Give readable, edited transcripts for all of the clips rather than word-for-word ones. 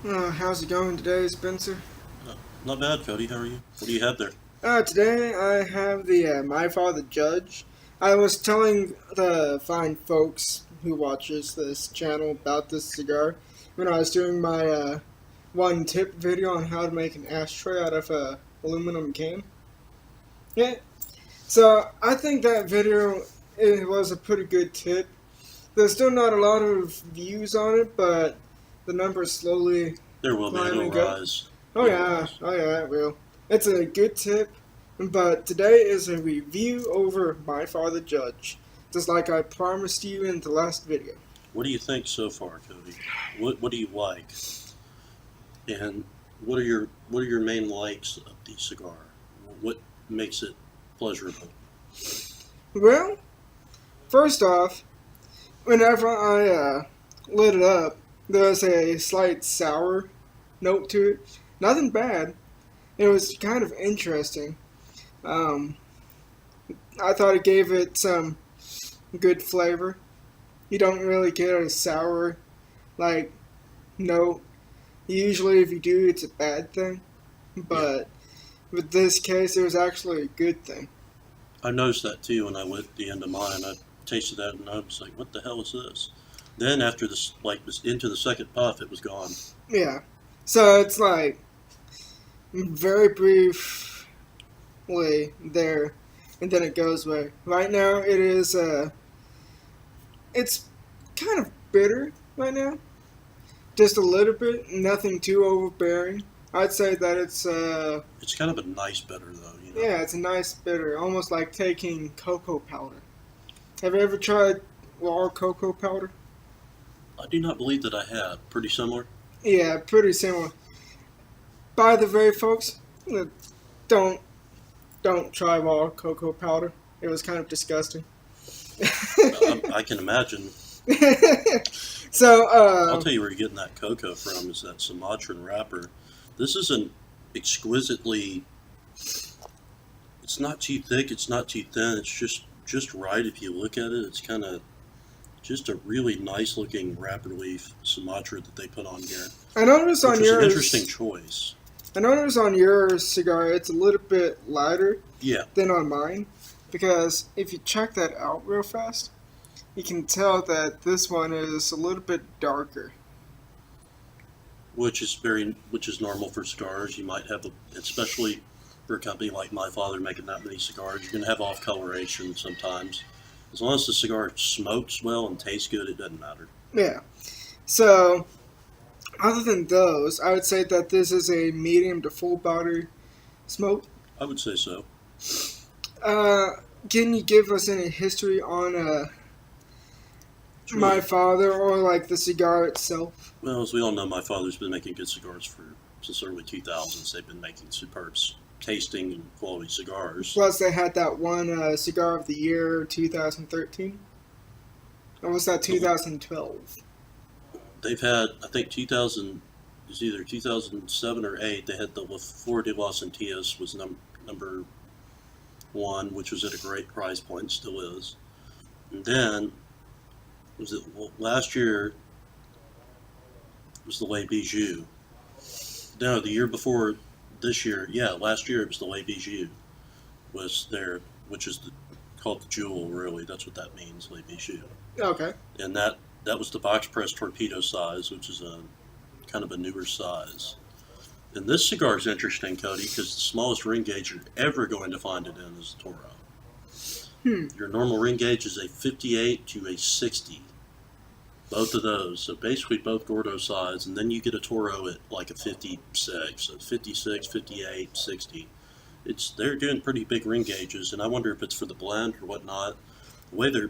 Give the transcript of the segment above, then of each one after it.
How's it going today, Spencer? Uh, Not bad, Cody. How are you? What do you have there? Today I have the My Father Judge. I was telling the fine folks who watches this channel about this cigar when I was doing my one tip video on how to make an ashtray out of a aluminum can. Yeah, so I think that video it was a pretty good tip. There's still not a lot of views on it, but the numbers slowly There will be. It'll climbing up. rise. Oh It'll yeah, rise. oh yeah, it will. It's a good tip, but today is a review over My Father Judge, just like I promised you in the last video. What do you think so far, Cody? What do you like? And what are your main likes of the cigar? What makes it pleasurable? Well, first off, whenever I lit it up, there's a slight sour note to it. Nothing bad. It was kind of interesting. Um, I thought it gave it some good flavor. You don't really get a sour like note. Usually, if you do, it's a bad thing. Yeah, But with this case, it was actually a good thing. I noticed that too when I went at the end of mine. I tasted that and I was like, "What the hell is this?" Then after this, like, was into the second puff, it was gone. Yeah. So it's like very briefly there, and then it goes away. Right now, it's kind of bitter right now, just a little bit. Nothing too overbearing. I'd say that It's kind of a nice bitter, though. yeah, it's a nice bitter, almost like taking cocoa powder. Have you ever tried raw cocoa powder? I do not believe that I have. Pretty similar. Yeah, pretty similar. By the way, folks, don't don't try raw cocoa powder. It was kind of disgusting. I can imagine. so, I'll tell you where you're getting that cocoa from is that Sumatran wrapper. This is an exquisitely. It's not too thick. It's not too thin. It's just right. If you look at it, it's kind of just a really nice looking wrapper leaf Sumatra that they put on here, I noticed which on was an interesting yours. choice. I noticed on your cigar, it's a little bit lighter Yeah, than on mine, because if you check that out real fast, you can tell that this one is a little bit darker. which is normal for cigars. You might have, especially for a company like My Father making that many cigars, you're going to have off coloration sometimes. As long as the cigar smokes well and tastes good, it doesn't matter. Yeah. So, other than those, I would say that this is a medium to full body smoke. I would say so. Uh, can you give us any history on It's My really, Father or like the cigar itself? well, as we all know, My Father's been making good cigars since early 2000s. They've been making superb tasting and quality cigars. Plus, they had that one cigar of the year 2013. Or was that The- 2012? They've had, I think, 2000 is either 2007 or 8. They had the La Flor de los Antillas was number one, which was at a great price point, still is. And then was it last year was the Le Bijou. No, the year before this year, yeah, last year it was the Le Bijou was there, which is called the jewel. Really, that's what that means, Le Bijou. Okay. And that was the box press torpedo size, which is a kind of a newer size. And this cigar is interesting, Cody, because the smallest ring gauge you're ever going to find it in is the Toro. Hmm. Your normal ring gauge is a 58 to a 60. Both of those. So basically both Gordo size. And then you get a Toro at like a 56. So 56, 58, 60. They're doing pretty big ring gauges. And I wonder if it's for the blend or whatnot. The way they're.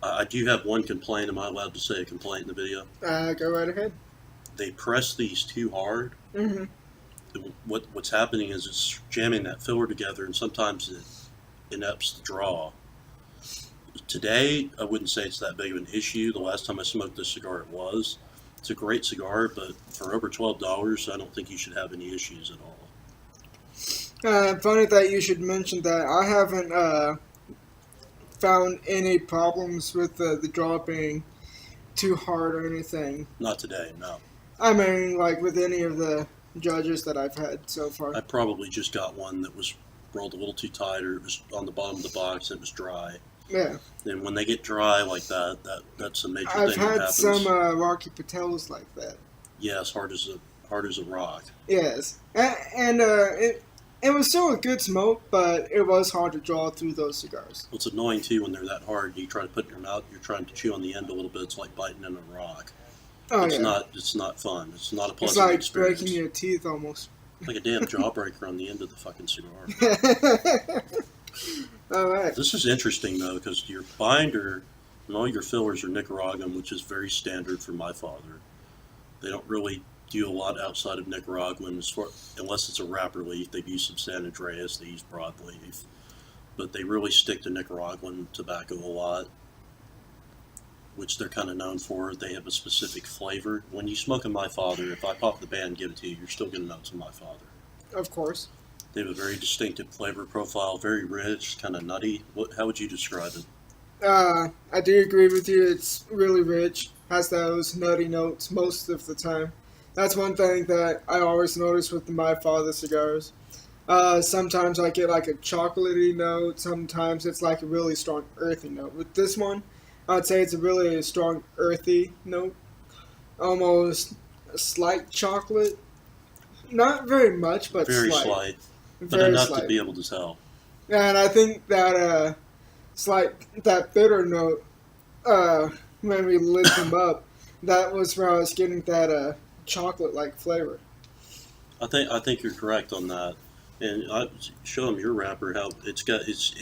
I do have one complaint. Am I allowed to say a complaint in the video? Go right ahead. They press these too hard. Mm-hmm. What's happening is it's jamming that filler together, and sometimes it inepts the draw. Today, I wouldn't say it's that big of an issue. The last time I smoked this cigar, it was. It's a great cigar, but for over $12, I don't think you should have any issues at all. Funny that you should mention that. I haven't found any problems with the draw being too hard or anything. Not today, no. I mean, like with any of the judges that I've had so far. I probably just got one that was rolled a little too tight, or it was on the bottom of the box and it was dry. Yeah. And when they get dry like that, that's a major I've thing that had happens. some Rocky Patels like that. Yes, hard as a rock. Yes. And it was still a good smoke, but it was hard to draw through those cigars. Well, it's annoying too when they're that hard. You try to put it in your mouth, you're trying to chew on the end a little bit. It's like biting in a rock. Oh, It's yeah. not. It's not fun. It's not a It's pleasant like experience. breaking your teeth almost. Like a damn jawbreaker on the end of the fucking cigar. All right. This is interesting though, because your binder and all your fillers are Nicaraguan, which is very standard for my father. They don't really do a lot outside of Nicaraguan, unless it's a wrapper leaf. They've used some San Andreas. They use broadleaf, but they really stick to Nicaraguan tobacco a lot, which they're kind of known for. They have a specific flavor. When you smoke a My Father, if I pop the band and give it to you, you're still going to know it's a My Father. Of course. They have a very distinctive flavor profile, very rich, kind of nutty. How would you describe it? I do agree with you. It's really rich. Has those nutty notes most of the time. That's one thing that I always notice with the My Father cigars. Sometimes I get like a chocolatey note. Sometimes it's like a really strong earthy note. With this one, I'd say it's a really strong earthy note. Almost a slight chocolate. Not very much, but Very slight. slight, but Very enough slight. to be able to tell. And I think that that bitter note, when we lit them up, that was where I was getting that chocolate-like flavor. I think you're correct on that. And I show them your wrapper how it's got it's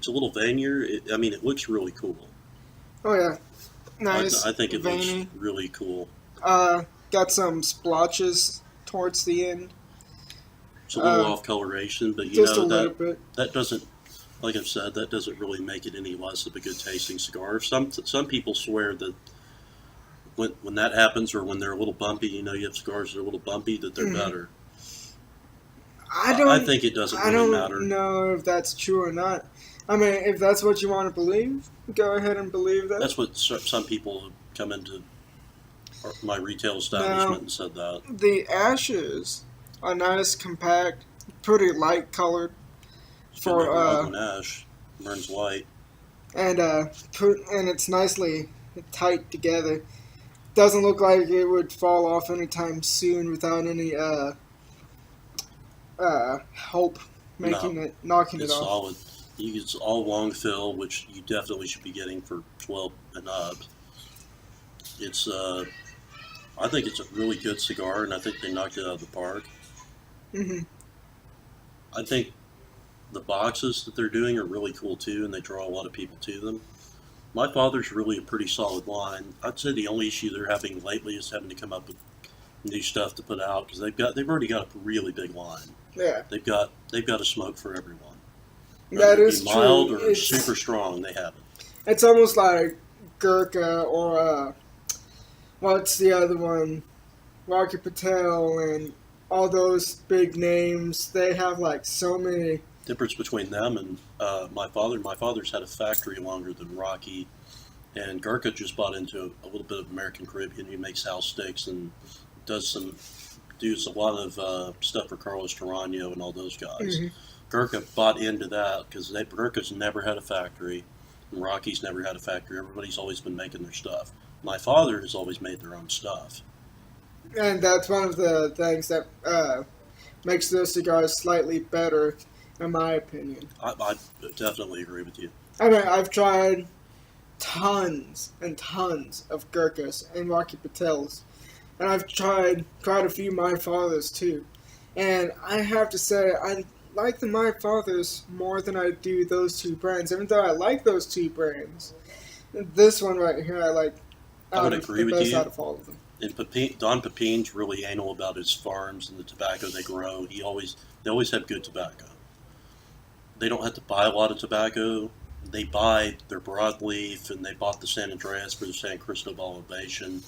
a little veinier. I mean, it looks really cool. Oh yeah, nice. I think it veiny. looks really cool. Got some splotches towards the end, It's a little off coloration, but you just a know little bit. that doesn't, like I've said, that doesn't really make it any less of a good tasting cigar. Some people swear that when that happens, or when they're a little bumpy, you know, you have cigars that are a little bumpy, that they're better. I think it doesn't really matter. I don't know if that's true or not. I mean, if that's what you want to believe, go ahead and believe that. That's what some people have come into my retail establishment and said that. The ashes are nice, compact, pretty light colored for Nicaraguan ash burns white. and it's nicely tight together. Doesn't look like it would fall off anytime soon without any help making knocking it It's off. solid. It's all long fill, which you definitely should be getting for 12 and up. It's I think it's a really good cigar, and I think they knocked it out of the park. Hmm. I think the boxes that they're doing are really cool too, and they draw a lot of people to them. My Father's really a pretty solid line. I'd say the only issue they're having lately is having to come up with new stuff to put out, because they've already got a really big line. Yeah, They've got a smoke for everyone. that Whether it is be mild true. or super strong, they have it. It's almost like Gurkha or what's the other one? Rocky Patel and all those big names. They have like so many. Difference between them and my father. My father's had a factory longer than Rocky, and Gurkha just bought into a little bit of American Caribbean. He makes house sticks and does a lot of stuff for Carlos Tarano and all those guys. Mhm. Gurkha bought into that because Gurkha's never had a factory, and Rocky's never had a factory. Everybody's always been making their stuff. My father has always made their own stuff. And that's one of the things that makes those cigars slightly better, in my opinion. I definitely agree with you. I mean, I've tried tons and tons of Gurkhas and Rocky Patels, and I've tried quite a few My Fathers too. And I have to say, I like the My Fathers more than I do those two brands, even though I like those two brands. This one right here, I like I would agree the with best you. out of all of them. And Don Pepin's really anal about his farms and the tobacco they grow. They always have good tobacco. They don't have to buy a lot of tobacco. They buy their broadleaf, and they bought the San Andreas for the San Cristobal Ovation,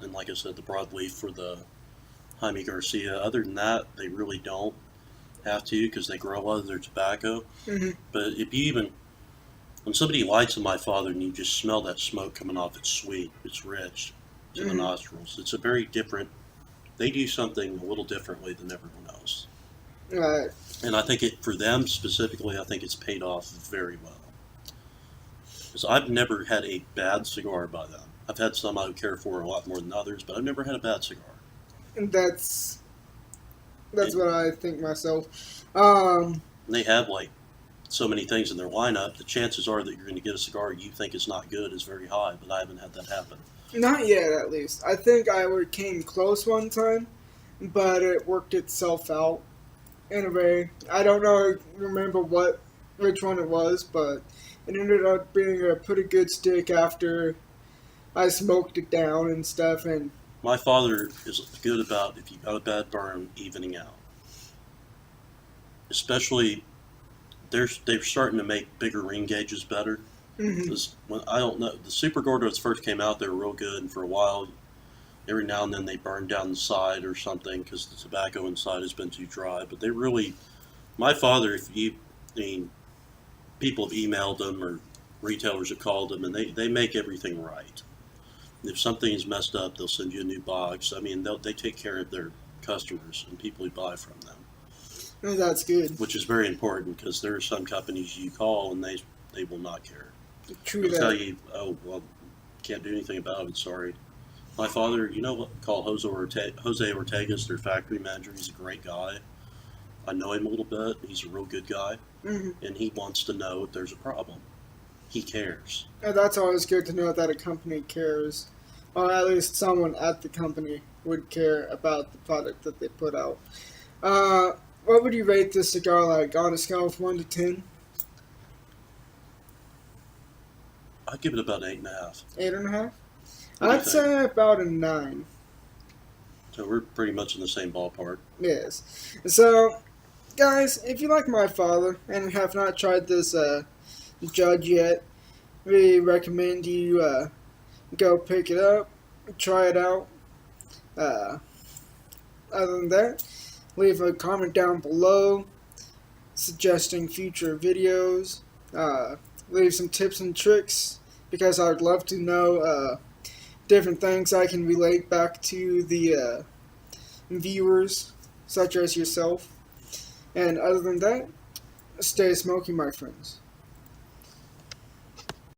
and like I said, the broadleaf for the Jaime Garcia. Other than that, they really don't have to, because they grow a lot of their tobacco. Hmm. But when somebody lights a My Father and you just smell that smoke coming off, it's sweet, it's rich. to the nostrils. It's a very different. They do something a little differently than everyone else, Right. and I think for them specifically, I think it's paid off very well. Because I've never had a bad cigar by them. I've had some I would care for a lot more than others, but I've never had a bad cigar. And that's what I think myself. They have like so many things in their lineup. The chances are that you're going to get a cigar you think is not good is very high, but I haven't had that happen. Not yet, at least. I think came close one time, but it worked itself out in a way. I don't remember which one it was, but it ended up being a pretty good stick after I smoked it down and stuff. And My father is good about, if you got a bad burn, evening out. Especially, they're starting to make bigger ring gauges better. Because I don't know, the Super Gordos first came out, they were real good, and for a while, every now and then they burned down the side or something because the tobacco inside has been too dry. But they really, my father, people have emailed them or retailers have called them, and they make everything right. If something is messed up, they'll send you a new box. I mean, they take care of their customers and people who buy from them. oh, that's good. Which is very important because there are some companies you call and they will not care. True They'll that. tell you, oh, well, can't do anything about it, sorry. My father, call Jose Ortegas, their factory manager. He's a great guy. I know him a little bit. He's a real good guy. And he wants to know if there's a problem. He cares. And that's always good to know that a company cares, or at least someone at the company would care about the product that they put out. What would you rate this cigar like on a scale of 1 to 10? I'd give it about 8.5. 8.5? What do you I'd say about a 9. So we're pretty much in the same ballpark. Yes. So, guys, if you like my father and have not tried this Judge yet, we recommend you go pick it up, try it out. Other than that, leave a comment down below suggesting future videos. Leave some tips and tricks because I would love to know different things I can relate back to the viewers, such as yourself. And other than that, stay smoky, my friends.